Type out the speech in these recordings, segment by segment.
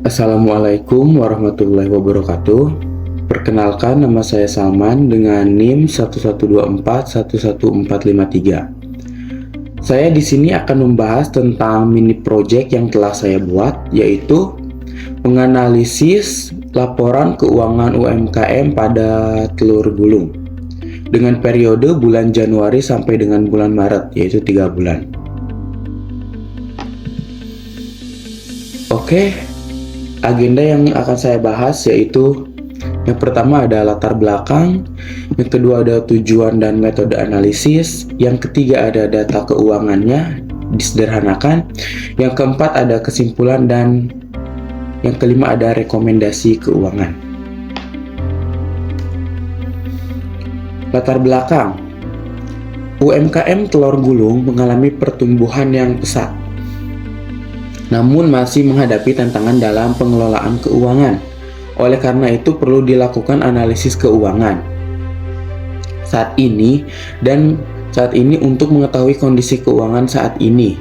Assalamualaikum warahmatullahi wabarakatuh. Perkenalkan, nama saya Salman dengan NIM 1124 11453. Saya di sini akan membahas tentang mini project yang telah saya buat, yaitu menganalisis laporan keuangan UMKM pada telur gulung dengan periode bulan Januari sampai dengan bulan Maret, yaitu 3 bulan. Oke, agenda yang akan saya bahas yaitu yang pertama ada latar belakang, yang kedua ada tujuan dan metode analisis, yang ketiga ada data keuangannya disederhanakan, yang keempat ada kesimpulan, dan yang kelima ada rekomendasi keuangan. Latar belakang, UMKM telur gulung mengalami pertumbuhan yang pesat, namun masih menghadapi tantangan dalam pengelolaan keuangan. Oleh karena itu perlu dilakukan analisis keuangan saat ini untuk mengetahui kondisi keuangan saat ini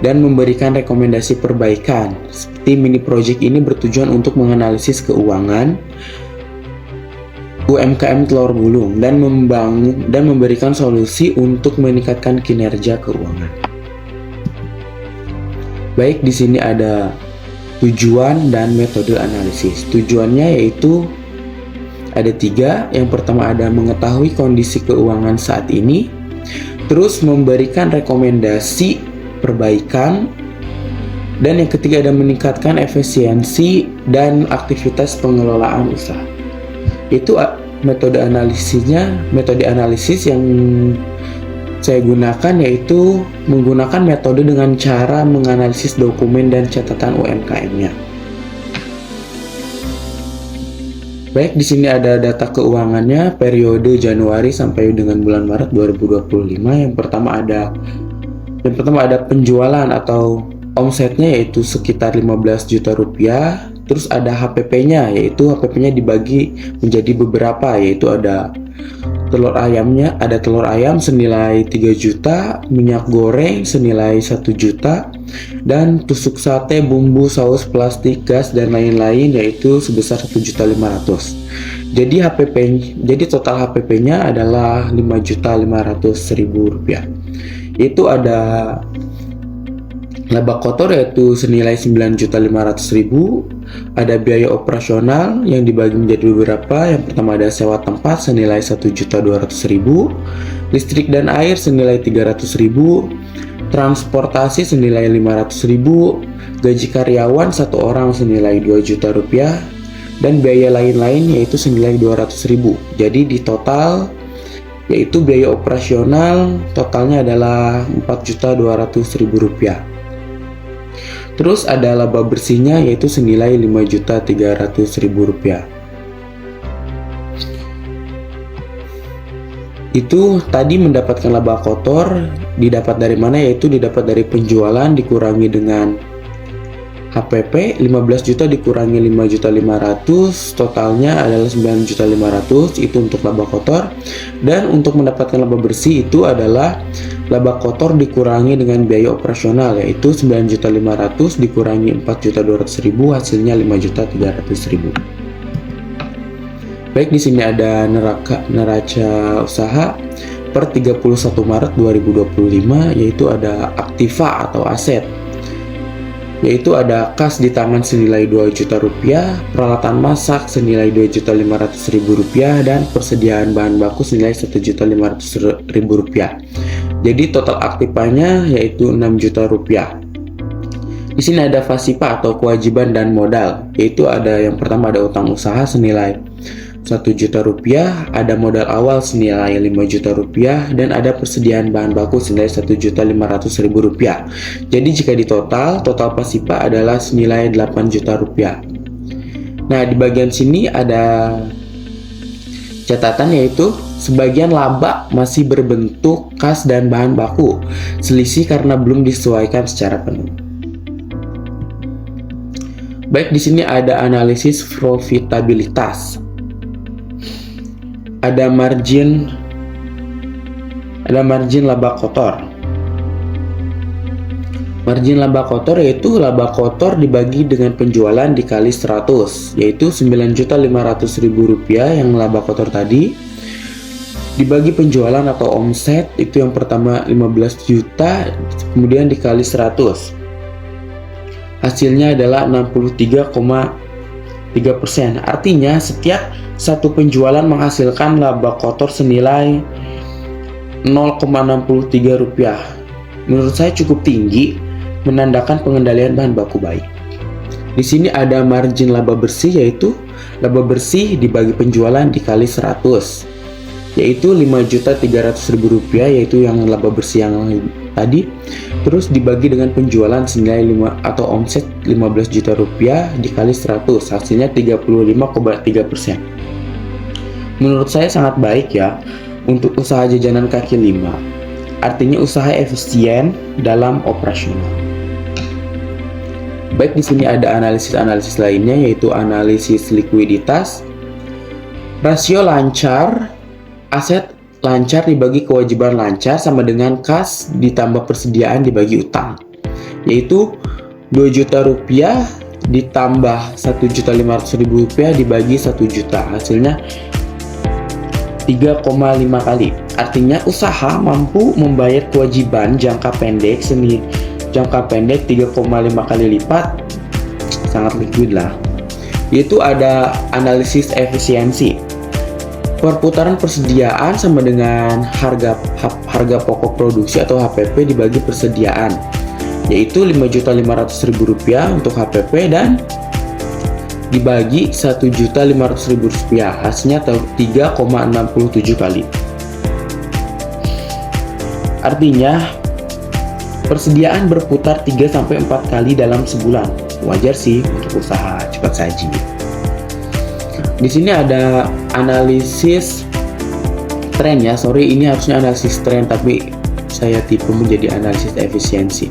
dan memberikan rekomendasi perbaikan. Seperti mini project ini bertujuan untuk menganalisis keuangan UMKM telur gulung dan memberikan solusi untuk meningkatkan kinerja keuangan. Baik, di sini ada tujuan dan metode analisis. Tujuannya yaitu ada 3. Yang pertama ada mengetahui kondisi keuangan saat ini, terus memberikan rekomendasi perbaikan, dan yang ketiga ada meningkatkan efisiensi dan aktivitas pengelolaan usaha. Itu metode analisis yang saya gunakan yaitu menggunakan metode dengan cara menganalisis dokumen dan catatan UMKM-nya. Baik, di sini ada data keuangannya periode Januari sampai dengan bulan Maret 2025. Yang pertama ada penjualan atau omsetnya yaitu sekitar 15 juta rupiah. Terus ada HPP-nya, yaitu HPP-nya dibagi menjadi beberapa, yaitu ada telur ayam senilai 3 juta, minyak goreng senilai 1 juta, dan tusuk sate, bumbu, saus, plastik, gas, dan lain-lain yaitu sebesar 1.500.000. Jadi total HPP-nya adalah 5.500.000 rupiah. Itu ada laba kotor yaitu senilai 9.500.000. Ada biaya operasional yang dibagi menjadi beberapa. Yang pertama ada sewa tempat senilai 1.200.000, listrik dan air senilai 300.000, transportasi senilai 500.000, gaji karyawan 1 orang senilai 2 juta rupiah, dan biaya lain-lain yaitu senilai 200.000. Jadi di total yaitu biaya operasional totalnya adalah 4.200.000 rupiah. Terus ada laba bersihnya yaitu senilai 5.300.000 rupiah. Itu tadi mendapatkan laba kotor didapat dari mana, yaitu didapat dari penjualan dikurangi dengan HPP, 15 juta dikurangi 5.500.000, totalnya adalah 9.500.000, itu untuk laba kotor. Dan untuk mendapatkan laba bersih itu adalah laba kotor dikurangi dengan biaya operasional, yaitu 9.500.000 dikurangi 4.200.000, hasilnya 5.300.000. Baik, di sini ada neraca usaha per 31 Maret 2025, yaitu ada aktiva atau aset, yaitu ada kas di tangan senilai 2 juta rupiah, peralatan masak senilai 2.500.000 rupiah, dan persediaan bahan baku senilai 1.500.000 rupiah. Jadi total aktifanya yaitu 6 juta rupiah. Di sini ada FASIPA atau kewajiban dan modal, yaitu ada yang pertama ada utang usaha senilai 1 juta rupiah, ada modal awal senilai 5 juta rupiah, dan ada persediaan bahan baku senilai 1.500.000 rupiah. Jadi jika di total FASIPA adalah senilai 8 juta rupiah. Nah, di bagian sini ada catatan yaitu sebagian laba masih berbentuk kas dan bahan baku, selisih karena belum disesuaikan secara penuh. Baik, di sini ada analisis profitabilitas. Ada margin laba kotor. Margin laba kotor yaitu laba kotor dibagi dengan penjualan dikali 100, yaitu Rp9.500.000 yang laba kotor tadi dibagi penjualan atau omset, itu yang pertama 15 juta kemudian dikali 100. Hasilnya adalah 63,3%. Artinya setiap satu penjualan menghasilkan laba kotor senilai Rp0,63. Menurut saya cukup tinggi, menandakan pengendalian bahan baku baik. Di sini ada margin laba bersih, yaitu laba bersih dibagi penjualan dikali 100, yaitu Rp5.300.000, yaitu yang laba bersih yang tadi, terus dibagi dengan penjualan senilai atau omset Rp15 juta dikali 100, hasilnya 35,3%. Menurut saya sangat baik ya untuk usaha jajanan kaki lima, artinya usaha efisien dalam operasional. Baik, di sini ada analisis lainnya, yaitu analisis likuiditas. Rasio lancar, aset lancar dibagi kewajiban lancar sama dengan kas ditambah persediaan dibagi utang, yaitu Rp2 juta ditambah Rp1.500.000 dibagi 1 juta, hasilnya 3,5 kali. Artinya usaha mampu membayar kewajiban jangka pendek 3,5 kali lipat, sangat liquid lah. Yaitu ada analisis efisiensi. Perputaran persediaan sama dengan harga pokok produksi atau HPP dibagi persediaan, yaitu Rp5.500.000 untuk HPP dan dibagi Rp1.500.000, hasilnya 3,67 kali. Artinya persediaan berputar 3-4 kali dalam sebulan. Wajar sih untuk usaha cepat saji. Di sini ada analisis tren ya. Sorry, ini harusnya analisis tren tapi saya tipu menjadi analisis efisiensi.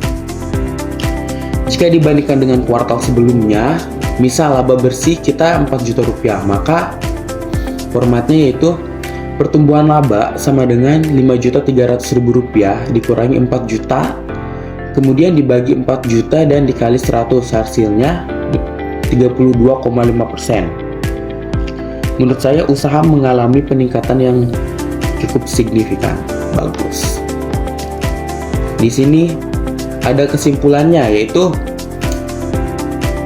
Jika dibandingkan dengan kuartal sebelumnya, misal laba bersih kita Rp4 juta, maka formatnya yaitu pertumbuhan laba sama dengan Rp5.300.000 dikurangi 4 juta, kemudian dibagi 4 juta dan dikali 100, hasilnya 32,5%. Menurut saya usaha mengalami peningkatan yang cukup signifikan. Bagus. Di sini ada kesimpulannya, yaitu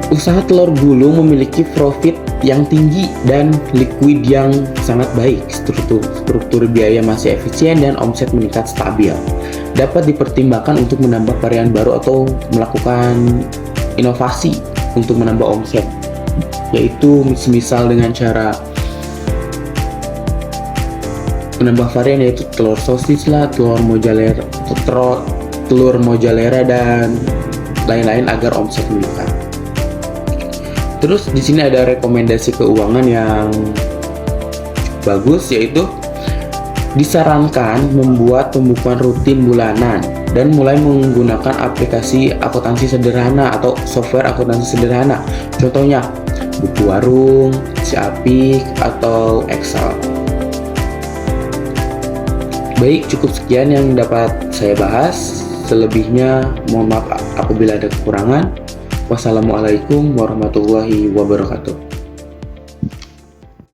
usaha telur gulung memiliki profit yang tinggi dan liquid yang sangat baik. Struktur biaya masih efisien dan omset meningkat stabil. Dapat dipertimbangkan untuk menambah varian baru atau melakukan inovasi untuk menambah omset, yaitu misal dengan cara menambah varian, yaitu telur sosis lah, telur mozzarella dan lain-lain agar omset meningkat. Terus di sini ada rekomendasi keuangan yang bagus, yaitu disarankan membuat pembukuan rutin bulanan dan mulai menggunakan aplikasi akuntansi sederhana atau software akuntansi sederhana. Contohnya buku warung, Siapik, atau Excel. Baik, cukup sekian yang dapat saya bahas. Selebihnya mohon maaf apabila ada kekurangan. Wassalamualaikum warahmatullahi wabarakatuh.